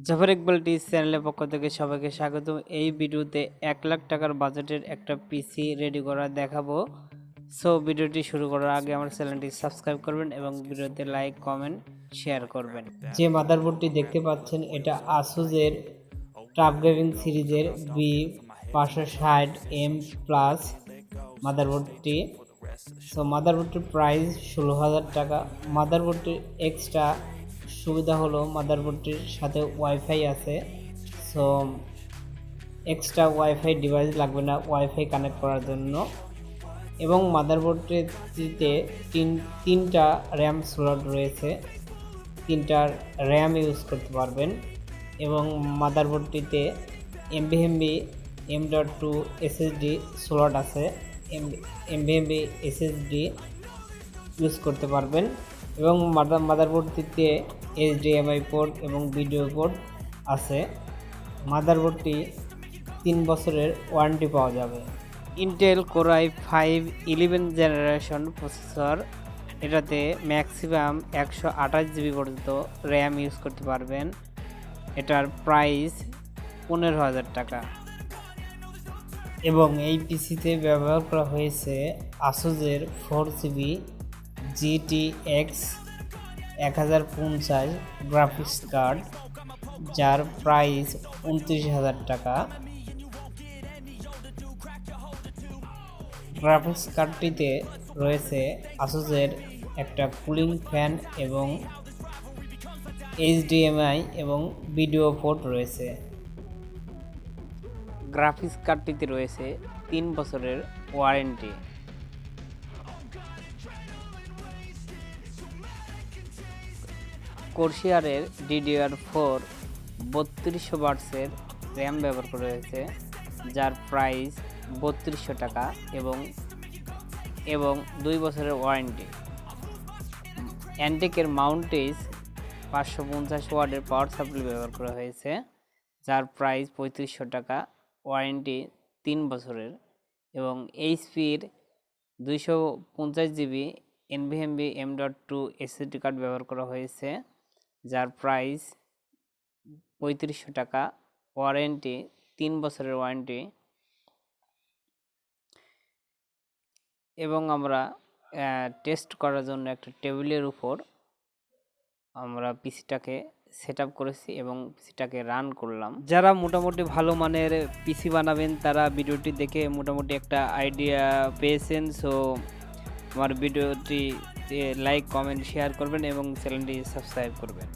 জাফর ইকবাল টি চ্যানেলের পক্ষ থেকে সবাইকে স্বাগত। এই ভিডিওতে 1 লাখ টাকার বাজেটের একটা পিসি রেডি করা দেখাবো। সো ভিডিওটি শুরু করার আগে আমার চ্যানেলটি সাবস্ক্রাইব করবেন এবং ভিডিওতে লাইক কমেন্ট শেয়ার করবেন। যে মাদারবোর্ডটি দেখতে পাচ্ছেন এটা আসুসের টাফ গেমিং সিরিজের B560M প্লাস মাদারবোর্ডটি। সো মাদারবোর্ডটির প্রাইস 16,000 টাকা। মাদারবোর্ডটির এক্সট্রা সুবিধা হলো মাদারবোর্ডটির সাথে ওয়াইফাই আছে। সো এক্সট্রা ওয়াইফাই ডিভাইস লাগবে না ওয়াইফাই কানেক্ট করার জন্য। এবং মাদারবোর্ডটিতে তিনটা র্যাম স্লট রয়েছে, তিনটা র্যাম ইউজ করতে পারবেন। এবং মাদারবোর্ডটিতে NVMe M.2 SSD স্লট আছে, NVMe SSD ইউজ করতে পারবেন। এবং মাদারবোর্ডটিতে HDMI পোর্ট এবং ভিডিও পোর্ট আছে। মাদারবোর্ডটি 3 বছরের ওয়ারেন্টি পাওয়া যাবে। Intel Core i5 11 generation processor, এটাতে ম্যাক্সিমাম 128 GB পর্যন্ত র্যাম ইউজ করতে পারবেন। এটার প্রাইস 15,000 টাকা। এবং এই পিসিতে ব্যবহার করা হয়েছে আসুসের 4GB GTX 1050 গ্রাফিক্স কার্ড, যার প্রাইস 29,000 টাকা। গ্রাফিক্স কার্ডটিতে রয়েছে আসুসের একটা কুলিং ফ্যান এবং HDMI এবং ভিডিও পোর্ট রয়েছে। গ্রাফিক্স কার্ডটিতে রয়েছে 3 বছরের ওয়ারেন্টি। Corsair DDR4 3200 ওয়াটসের র্যাম ব্যবহার করা হয়েছে, যার প্রাইস 3200 টাকা এবং 2 বছরের ওয়ারেন্টি। অ্যান্টেকের মাউন্টেজ 550 ওয়াটের পাওয়ার সাপ্লাই ব্যবহার করা হয়েছে, যার প্রাইস 3500 টাকা, ওয়ারেন্টি 3 বছরের। এবং এইচপির 250 GB NVMe M.2 SSD card ব্যবহার করা হয়েছে, যার প্রাইস 3500 টাকা, ওয়ারেন্টি 3 বছরের ওয়ারেন্টি। এবং আমরা টেস্ট করার জন্য একটা টেবিলের উপর আমরা পিসিটাকে সেট আপ করেছি এবং পিসিটাকে রান করলাম। যারা মোটামুটি ভালো মানের পিসি বানাবেন তারা ভিডিওটি দেখে মোটামুটি একটা আইডিয়া পেয়েছেন। সো আমার ভিডিওটি লাইক কমেন্ট শেয়ার করবেন এবং চ্যানেলটি সাবস্ক্রাইব করবেন।